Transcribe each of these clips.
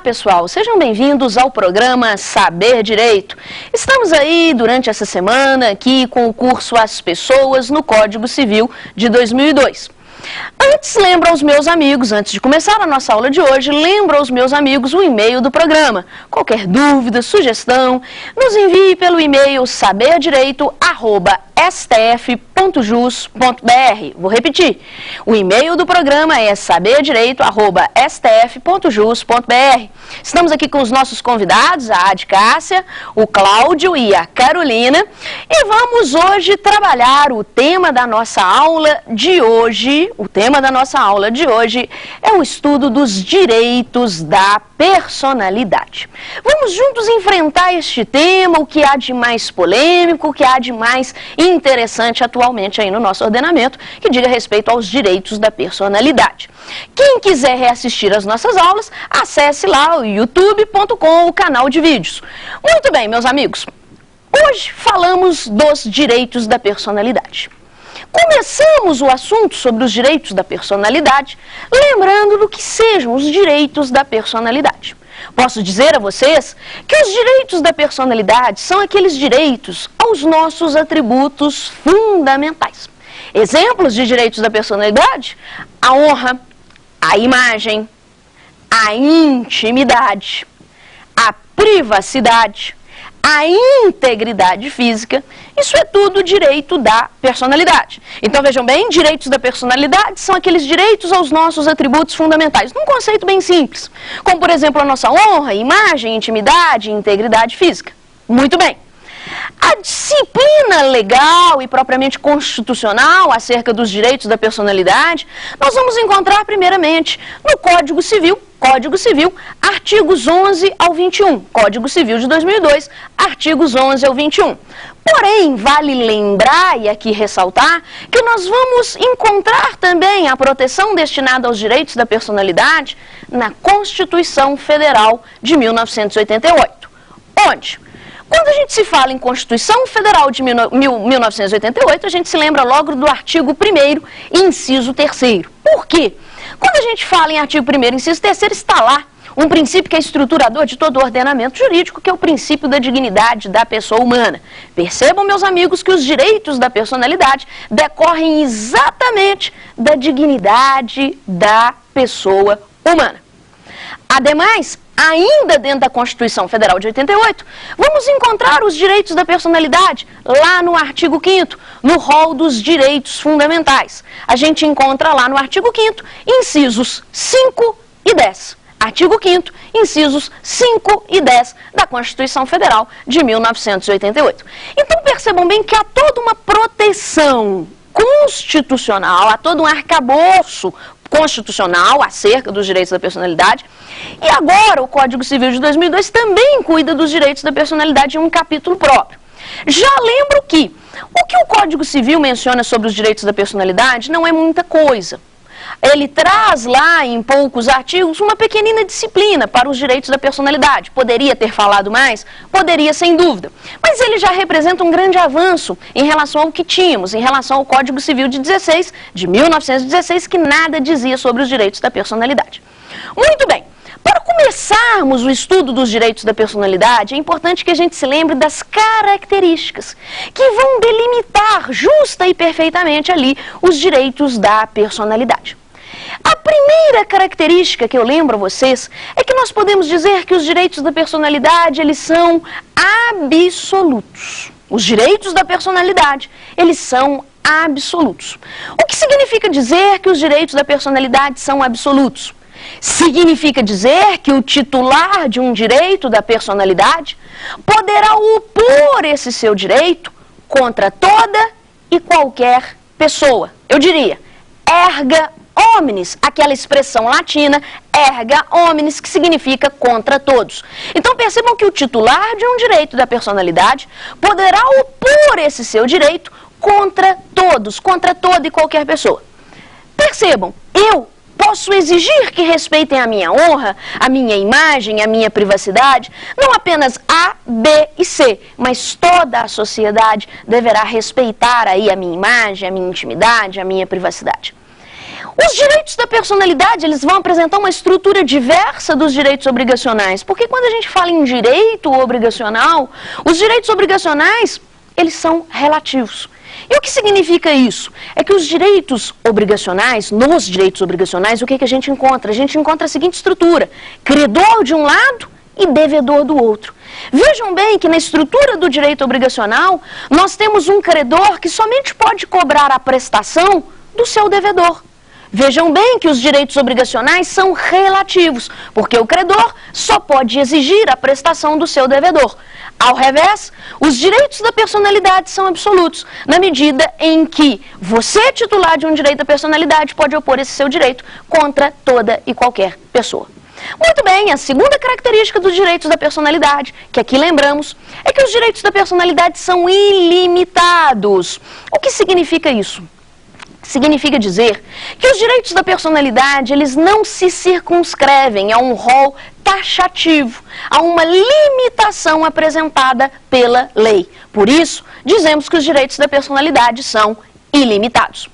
pessoal, sejam bem-vindos ao programa Saber Direito. Estamos aí durante essa semana aqui com o curso As Pessoas no Código Civil de 2002. Antes, lembro aos meus amigos, antes de começar a nossa aula de hoje, lembro aos meus amigos o e-mail do programa. Qualquer dúvida, sugestão, nos envie pelo e-mail saberdireito@stf.jus.br. Vou repetir, o e-mail do programa é saberdireito@stf.jus.br. Estamos aqui com os nossos convidados, a Adcássia, o Cláudio e a Carolina, e vamos hoje trabalhar o tema da nossa aula de hoje. O tema da nossa aula de hoje é o estudo dos direitos da personalidade. Vamos juntos enfrentar este tema, o que há de mais polêmico, o que há de mais interessante atualmente aí no nosso ordenamento, que diga respeito aos direitos da personalidade. Quem quiser reassistir as nossas aulas, acesse lá o youtube.com, o canal de vídeos. Muito bem, meus amigos, hoje falamos dos direitos da personalidade. Começamos o assunto sobre os direitos da personalidade, lembrando do que sejam os direitos da personalidade. Posso dizer a vocês que os direitos da personalidade são aqueles direitos aos nossos atributos fundamentais. Exemplos de direitos da personalidade: a honra, a imagem, a intimidade, a privacidade, a integridade física. Isso é tudo direito da personalidade. Então vejam bem, direitos da personalidade são aqueles direitos aos nossos atributos fundamentais, num conceito bem simples, como por exemplo a nossa honra, imagem, intimidade e integridade física. Muito bem. A disciplina legal e propriamente constitucional acerca dos direitos da personalidade, nós vamos encontrar primeiramente no Código Civil, artigos 11 ao 21. Código Civil de 2002, artigos 11 ao 21. Porém, vale lembrar e aqui ressaltar que nós vamos encontrar também a proteção destinada aos direitos da personalidade na Constituição Federal de 1988. Onde? Quando a gente se fala em Constituição Federal de 1988, a gente se lembra logo do artigo 1º, inciso 3º. Por quê? Quando a gente fala em artigo 1º, inciso 3º, está lá um princípio que é estruturador de todo o ordenamento jurídico, que é o princípio da dignidade da pessoa humana. Percebam, meus amigos, que os direitos da personalidade decorrem exatamente da dignidade da pessoa humana. Ademais, ainda dentro da Constituição Federal de 88, vamos encontrar os direitos da personalidade lá no artigo 5º, no rol dos direitos fundamentais. A gente encontra lá no artigo 5º, incisos 5 e 10. Artigo 5º, incisos 5 e 10 da Constituição Federal de 1988. Então percebam bem que há toda uma proteção constitucional, há todo um arcabouço constitucional acerca dos direitos da personalidade. E agora o Código Civil de 2002 também cuida dos direitos da personalidade em um capítulo próprio. Já lembro que o que o Código Civil menciona sobre os direitos da personalidade não é muita coisa. Ele traz lá em poucos artigos uma pequenina disciplina para os direitos da personalidade. Poderia ter falado mais? Poderia, sem dúvida. Mas ele já representa um grande avanço em relação ao que tínhamos, em relação ao Código Civil de 1916, que nada dizia sobre os direitos da personalidade. Muito bem. Para começarmos o estudo dos direitos da personalidade, é importante que a gente se lembre das características que vão delimitar justa e perfeitamente ali os direitos da personalidade. A primeira característica que eu lembro a vocês é que nós podemos dizer que os direitos da personalidade, eles são absolutos. Os direitos da personalidade, eles são absolutos. O que significa dizer que os direitos da personalidade são absolutos? Significa dizer que o titular de um direito da personalidade poderá opor esse seu direito contra toda e qualquer pessoa. Eu diria, erga omnes, aquela expressão latina, erga omnes, que significa contra todos. Então percebam que o titular de um direito da personalidade poderá opor esse seu direito contra todos, contra toda e qualquer pessoa. Percebam, eu posso exigir que respeitem a minha honra, a minha imagem, a minha privacidade, não apenas A, B e C, mas toda a sociedade deverá respeitar aí a minha imagem, a minha intimidade, a minha privacidade. Os direitos da personalidade, eles vão apresentar uma estrutura diversa dos direitos obrigacionais, porque quando a gente fala em direito obrigacional, os direitos obrigacionais, eles são relativos. E o que significa isso? É que os direitos obrigacionais, nos direitos obrigacionais, o que a gente encontra? A gente encontra a seguinte estrutura: credor de um lado e devedor do outro. Vejam bem que na estrutura do direito obrigacional, nós temos um credor que somente pode cobrar a prestação do seu devedor. Vejam bem que os direitos obrigacionais são relativos, porque o credor só pode exigir a prestação do seu devedor. Ao revés, os direitos da personalidade são absolutos, na medida em que você, titular de um direito da personalidade, pode opor esse seu direito contra toda e qualquer pessoa. Muito bem, a segunda característica dos direitos da personalidade, que aqui lembramos, é que os direitos da personalidade são ilimitados. O que significa isso? Significa dizer que os direitos da personalidade, eles não se circunscrevem a um rol taxativo, a uma limitação apresentada pela lei. Por isso, dizemos que os direitos da personalidade são ilimitados.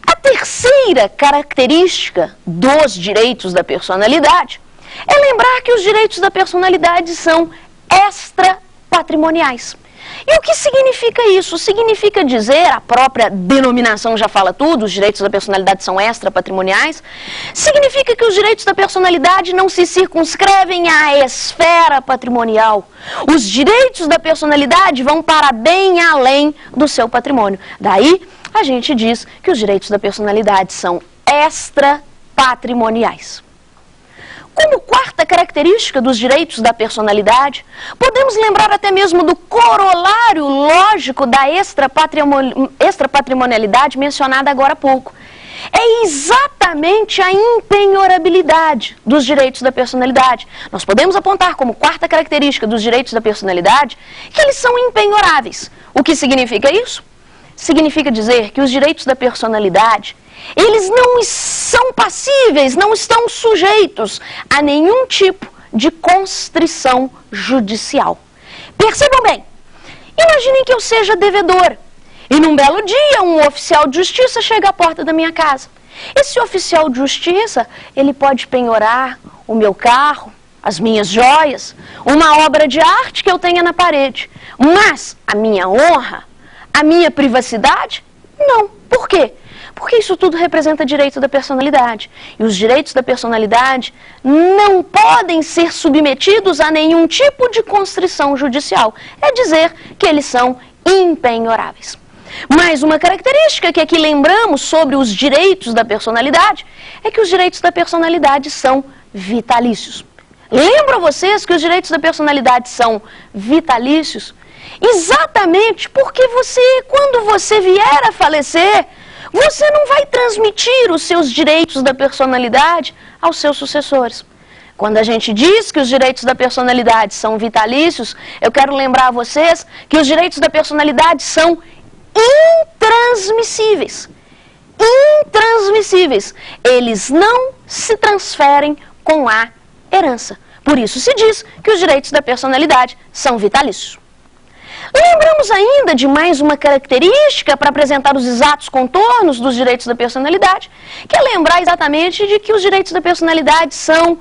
A terceira característica dos direitos da personalidade é lembrar que os direitos da personalidade são extrapatrimoniais. E o que significa isso? Significa dizer, a própria denominação já fala tudo, os direitos da personalidade são extrapatrimoniais, significa que os direitos da personalidade não se circunscrevem à esfera patrimonial. Os direitos da personalidade vão para bem além do seu patrimônio. Daí, a gente diz que os direitos da personalidade são extrapatrimoniais. Como quarta característica dos direitos da personalidade, podemos lembrar até mesmo do corolário lógico da extrapatrimonialidade mencionada agora há pouco. É exatamente a impenhorabilidade dos direitos da personalidade. Nós podemos apontar como quarta característica dos direitos da personalidade que eles são impenhoráveis. O que significa isso? Significa dizer que os direitos da personalidade, eles não são passíveis, não estão sujeitos a nenhum tipo de constrição judicial. Percebam bem, imaginem que eu seja devedor e num belo dia um oficial de justiça chega à porta da minha casa. Esse oficial de justiça, ele pode penhorar o meu carro, as minhas joias, uma obra de arte que eu tenha na parede, mas a minha honra, a minha privacidade, não. Por quê? Porque isso tudo representa direito da personalidade. E os direitos da personalidade não podem ser submetidos a nenhum tipo de constrição judicial. É dizer que eles são impenhoráveis. Mais uma característica que aqui lembramos sobre os direitos da personalidade é que os direitos da personalidade são vitalícios. Lembram vocês que os direitos da personalidade são vitalícios? Exatamente porque quando você vier a falecer, você não vai transmitir os seus direitos da personalidade aos seus sucessores. Quando a gente diz que os direitos da personalidade são vitalícios, eu quero lembrar a vocês que os direitos da personalidade são intransmissíveis. Intransmissíveis. Eles não se transferem com a herança. Por isso se diz que os direitos da personalidade são vitalícios. Lembramos ainda de mais uma característica para apresentar os exatos contornos dos direitos da personalidade, que é lembrar exatamente de que os direitos da personalidade são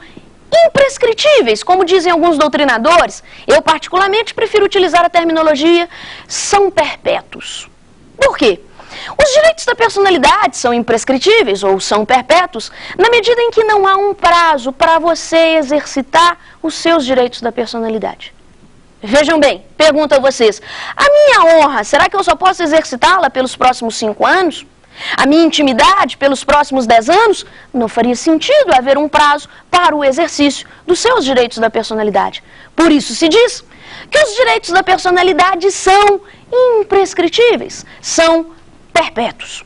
imprescritíveis, como dizem alguns doutrinadores. Eu particularmente prefiro utilizar a terminologia são perpétuos. Por quê? Os direitos da personalidade são imprescritíveis ou são perpétuos na medida em que não há um prazo para você exercitar os seus direitos da personalidade. Vejam bem, pergunto a vocês, a minha honra, será que eu só posso exercitá-la pelos próximos 5 anos? A minha intimidade pelos próximos 10 anos? Não faria sentido haver um prazo para o exercício dos seus direitos da personalidade. Por isso se diz que os direitos da personalidade são imprescritíveis, são perpétuos.